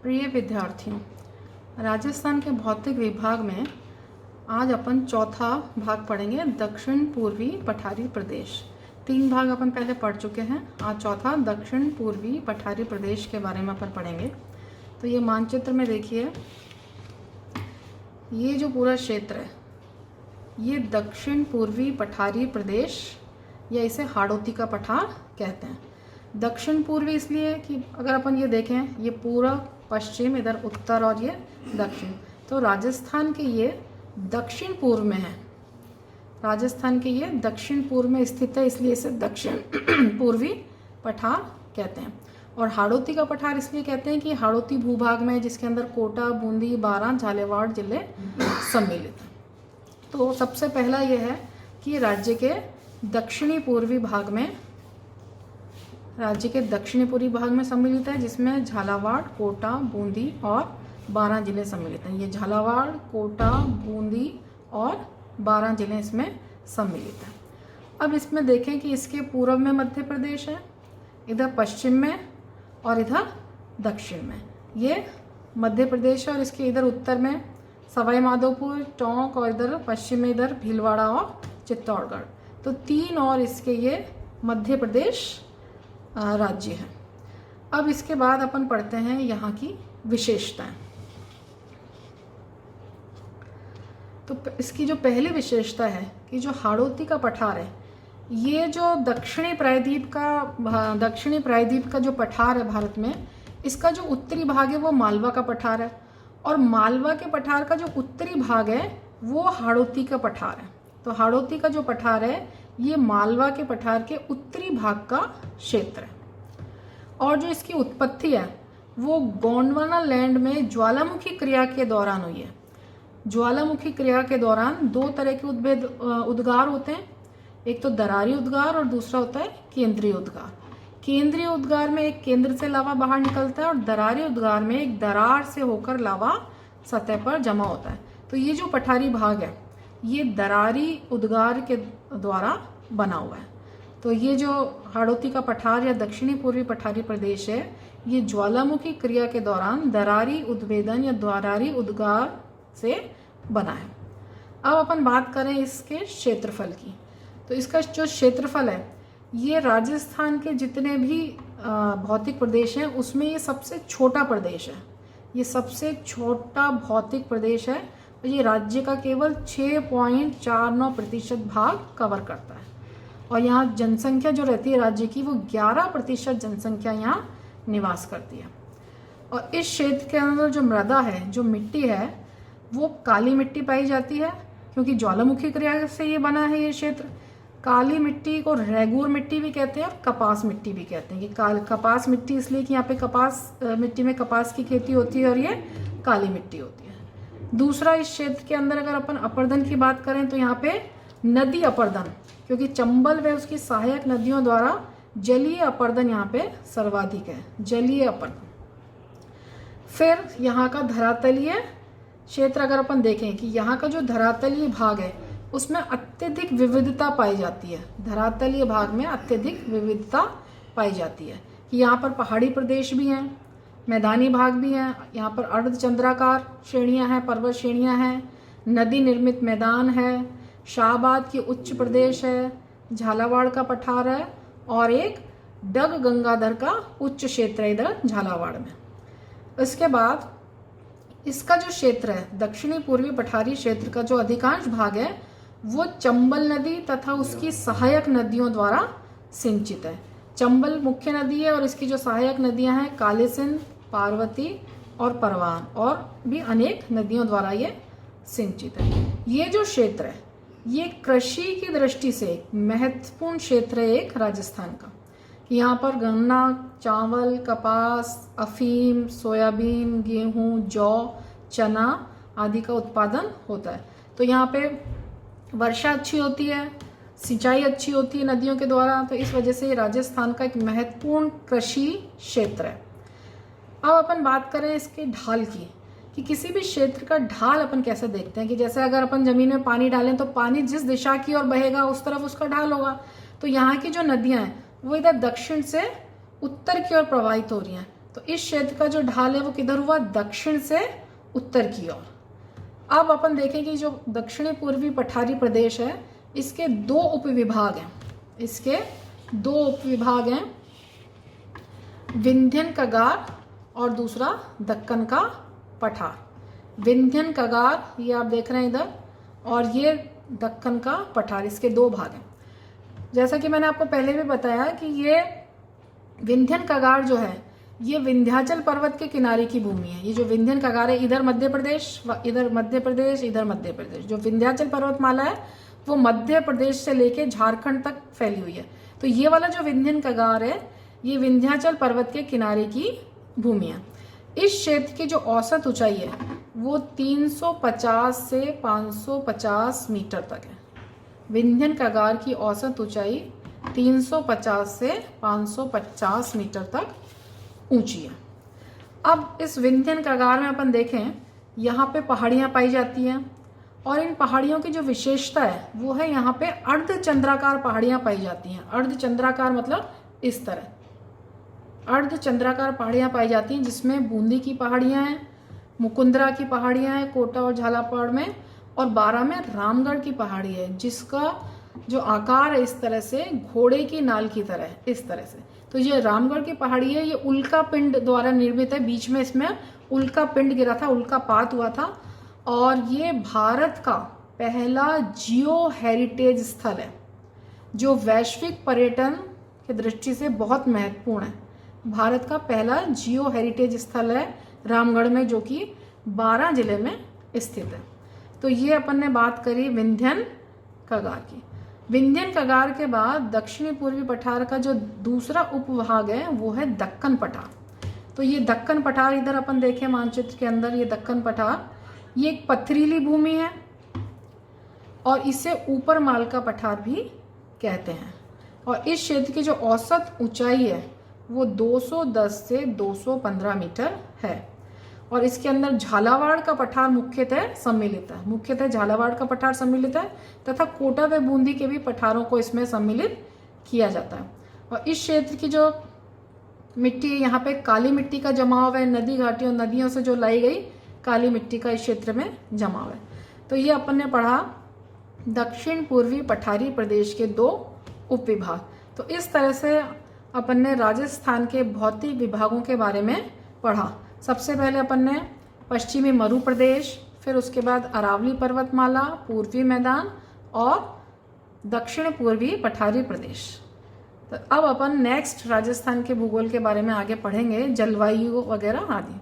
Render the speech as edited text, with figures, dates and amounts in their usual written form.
प्रिय विद्यार्थियों, राजस्थान के भौतिक विभाग में आज अपन चौथा भाग पढ़ेंगे, दक्षिण पूर्वी पठारी प्रदेश। 3 भाग अपन पहले पढ़ चुके हैं। आज चौथा दक्षिण पूर्वी पठारी प्रदेश के बारे में अपन पढ़ेंगे। तो ये मानचित्र में देखिए, ये जो पूरा क्षेत्र है ये दक्षिण पूर्वी पठारी प्रदेश या इसे हाड़ौती का पठार कहते हैं। दक्षिण पूर्वी इसलिए कि अगर अपन ये देखें, ये पूरा पश्चिम, इधर उत्तर और ये दक्षिण, तो राजस्थान के ये दक्षिण पूर्व में है। राजस्थान के ये दक्षिण पूर्व में स्थित है, इसलिए इसे दक्षिण पूर्वी पठार कहते हैं। और हाड़ौती का पठार इसलिए कहते हैं कि हाड़ौती भूभाग में, जिसके अंदर कोटा, बूंदी, बारां, झालावाड़ जिले सम्मिलित हैं। तो सबसे पहला यह है कि राज्य के दक्षिणी पूर्वी भाग में सम्मिलित है, जिसमें झालावाड़, कोटा, बूंदी और बारां जिले सम्मिलित हैं। ये झालावाड़, कोटा, बूंदी और बारां जिले इसमें सम्मिलित हैं। अब इसमें देखें कि इसके पूर्व में मध्य प्रदेश है, इधर पश्चिम में और इधर दक्षिण में ये मध्य प्रदेश है, और इसके इधर उत्तर में सवाई माधोपुर, टोंक, और इधर पश्चिम में इधर भीलवाड़ा और चित्तौड़गढ़। तो 3 और इसके ये मध्य प्रदेश राज्य है। अब इसके बाद अपन पढ़ते हैं यहाँ की विशेषताएं। तो इसकी जो पहली विशेषता है कि जो हाड़ौती का पठार है, ये जो दक्षिणी प्रायद्वीप का जो पठार है भारत में, इसका जो उत्तरी भाग है वो मालवा का पठार है, और मालवा के पठार का जो उत्तरी भाग है वो हाड़ौती का पठार है। तो हाड़ौती का जो पठार है ये मालवा के पठार के उत्तरी भाग का क्षेत्र है। और जो इसकी उत्पत्ति है वो गोंडवाना लैंड में ज्वालामुखी क्रिया के दौरान हुई है। ज्वालामुखी क्रिया के दौरान 2 तरह के उद्गार होते हैं, एक तो दरारी उद्गार और दूसरा होता है केंद्रीय उद्गार। केंद्रीय उद्गार में एक केंद्र से लावा बाहर निकलता है, और दरारी उद्गार में एक दरार से होकर लावा सतह पर जमा होता है। तो ये जो पठारी भाग है ये दरारी उद्गार के द्वारा बना हुआ है। तो ये जो हाड़ौती का पठार या दक्षिणी पूर्वी पठारी प्रदेश है, ये ज्वालामुखी क्रिया के दौरान दरारी उद्भेदन या दरारी उद्गार से बना है। अब अपन बात करें इसके क्षेत्रफल की, तो इसका जो क्षेत्रफल है ये राजस्थान के जितने भी भौतिक प्रदेश हैं उसमें ये सबसे छोटा प्रदेश है। ये सबसे छोटा भौतिक प्रदेश है, और ये राज्य का केवल 6.49% भाग कवर करता है। और यहाँ जनसंख्या जो रहती है राज्य की, वो 11% जनसंख्या यहाँ निवास करती है। और इस क्षेत्र के अंदर जो मृदा है, जो मिट्टी है, वो काली मिट्टी पाई जाती है, क्योंकि ज्वालामुखी क्रिया से ये बना है ये क्षेत्र। काली मिट्टी को रेगूर मिट्टी भी कहते हैं और कपास मिट्टी भी कहते हैं। कि कपास मिट्टी इसलिए कि यहाँ पे कपास मिट्टी में कपास की खेती होती है, और ये काली मिट्टी होती है। दूसरा, इस क्षेत्र के अंदर अगर अपन अपरदन की बात करें तो यहाँ पे नदी अपरदन, क्योंकि चंबल व उसकी सहायक नदियों द्वारा जलीय अपरदन यहाँ पे सर्वाधिक है, जलीय अपरदन। फिर यहाँ का धरातलीय क्षेत्र अगर अपन देखें कि यहाँ का जो धरातलीय भाग है उसमें अत्यधिक विविधता पाई जाती है। धरातलीय भाग में अत्यधिक विविधता पाई जाती है कि यहाँ पर पहाड़ी प्रदेश भी हैं, मैदानी भाग भी हैं, यहाँ पर अर्धचंद्राकार श्रेणियाँ हैं, पर्वत श्रेणियाँ हैं, नदी निर्मित मैदान है, शाहबाद की उच्च प्रदेश है, झालावाड़ का पठार है, और एक डग गंगाधर का उच्च क्षेत्र है इधर झालावाड़ में। इसके बाद इसका जो क्षेत्र है दक्षिणी पूर्वी पठारी क्षेत्र का जो अधिकांश भाग है वो चंबल नदी तथा उसकी सहायक नदियों द्वारा सिंचित है। चंबल मुख्य नदी है, और इसकी जो सहायक नदियां हैं काली सिंध, पार्वती और परवान, और भी अनेक नदियों द्वारा ये सिंचित है। ये जो क्षेत्र है ये कृषि की दृष्टि से एक महत्वपूर्ण क्षेत्र है एक राजस्थान का। यहाँ पर गन्ना, चावल, कपास, अफीम, सोयाबीन, गेहूं, जौ, चना आदि का उत्पादन होता है। तो यहाँ पे वर्षा अच्छी होती है, सिंचाई अच्छी होती है नदियों के द्वारा, तो इस वजह से राजस्थान का एक महत्वपूर्ण कृषि क्षेत्र है। अब अपन बात करें इसके ढाल की, कि किसी भी क्षेत्र का ढाल अपन कैसे देखते हैं। कि जैसे अगर अपन जमीन में पानी डालें तो पानी जिस दिशा की ओर बहेगा उस तरफ उसका ढाल होगा। तो यहाँ की जो नदियाँ हैं वो इधर दक्षिण से उत्तर की ओर प्रवाहित हो रही हैं, तो इस क्षेत्र का जो ढाल है वो किधर हुआ, दक्षिण से उत्तर की ओर। अब अपन देखें कि जो दक्षिणी पूर्वी पठारी प्रदेश है इसके दो उपविभाग हैं, इसके दो उपविभाग हैं, विंध्यन कगार और दूसरा दक्कन का पठार। विंध्यन कगार ये आप देख रहे हैं इधर, और ये दक्कन का पठार, इसके दो भाग हैं। जैसा कि मैंने आपको पहले भी बताया कि ये विंध्यन कगार जो है ये विंध्याचल पर्वत के किनारे की भूमि है। ये जो विंध्यन कगार है, इधर मध्य प्रदेश, इधर मध्य प्रदेश, इधर मध्य प्रदेश। जो विंध्याचल पर्वतमाला है वो मध्य प्रदेश से लेके झारखंड तक फैली हुई है। तो ये वाला जो विंध्यन कगार है ये विंध्याचल पर्वत के किनारे की भूमि है। इस क्षेत्र की जो औसत ऊंचाई है वो 350 से 550 मीटर तक है। विंध्यन कगार की औसत ऊंचाई 350 से 550 मीटर तक ऊंची है। अब इस विंध्यन कगार में अपन देखें, यहाँ पे पहाड़ियाँ पाई जाती हैं, और इन पहाड़ियों की जो विशेषता है वो है यहाँ पे अर्धचंद्राकार पहाड़ियाँ पाई जाती हैं। अर्धचंद्राकार मतलब इस तरह अर्धचंद्राकार पहाड़ियाँ पाई जाती हैं, जिसमें बूंदी की पहाड़ियाँ हैं, मुकुंदरा की पहाड़ियाँ हैं कोटा और झालावाड़ में, और बारां में रामगढ़ की पहाड़ी है, जिसका जो आकार है इस तरह से घोड़े की नाल की तरह है, इस तरह से। तो ये रामगढ़ की पहाड़ी है, ये उल्का पिंड द्वारा निर्मित है। बीच में इसमें उल्का पिंड गिरा था, उल्कापात हुआ था, और ये भारत का पहला जियो हेरिटेज स्थल है जो वैश्विक पर्यटन की दृष्टि से बहुत महत्वपूर्ण है। भारत का पहला जियो हेरिटेज स्थल है रामगढ़ में, जो कि 12 जिले में स्थित है। तो ये अपन ने बात करी विंध्यन कगार की। विंध्यन कगार के बाद दक्षिणी पूर्वी पठार का जो दूसरा उपभाग है वो है दक्कन पठार। तो ये दक्कन पठार इधर अपन देखें मानचित्र के अंदर, ये दक्कन पठार ये एक पथरीली भूमि है और इसे ऊपर मालका पठार भी कहते हैं। और इस क्षेत्र की जो औसत ऊंचाई है वो 210 से 215 मीटर है, और इसके अंदर झालावाड़ का पठार मुख्यतः सम्मिलित है। मुख्यतः झालावाड़ का पठार सम्मिलित है तथा कोटा व बूंदी के भी पठारों को इसमें सम्मिलित किया जाता है। और इस क्षेत्र की जो मिट्टी है, यहाँ पे काली मिट्टी का जमाव है, नदी घाटियों नदियों से जो लाई गई काली मिट्टी का इस क्षेत्र में जमाव है। तो ये अपन ने पढ़ा दक्षिण पूर्वी पठारी प्रदेश के दो उपविभाग। तो इस तरह से अपन ने राजस्थान के भौतिक विभागों के बारे में पढ़ा। सबसे पहले अपन ने पश्चिमी मरु प्रदेश, फिर उसके बाद अरावली पर्वतमाला, पूर्वी मैदान और दक्षिण पूर्वी पठारी प्रदेश। तो अब अपन नेक्स्ट राजस्थान के भूगोल के बारे में आगे पढ़ेंगे, जलवायु वगैरह आदि।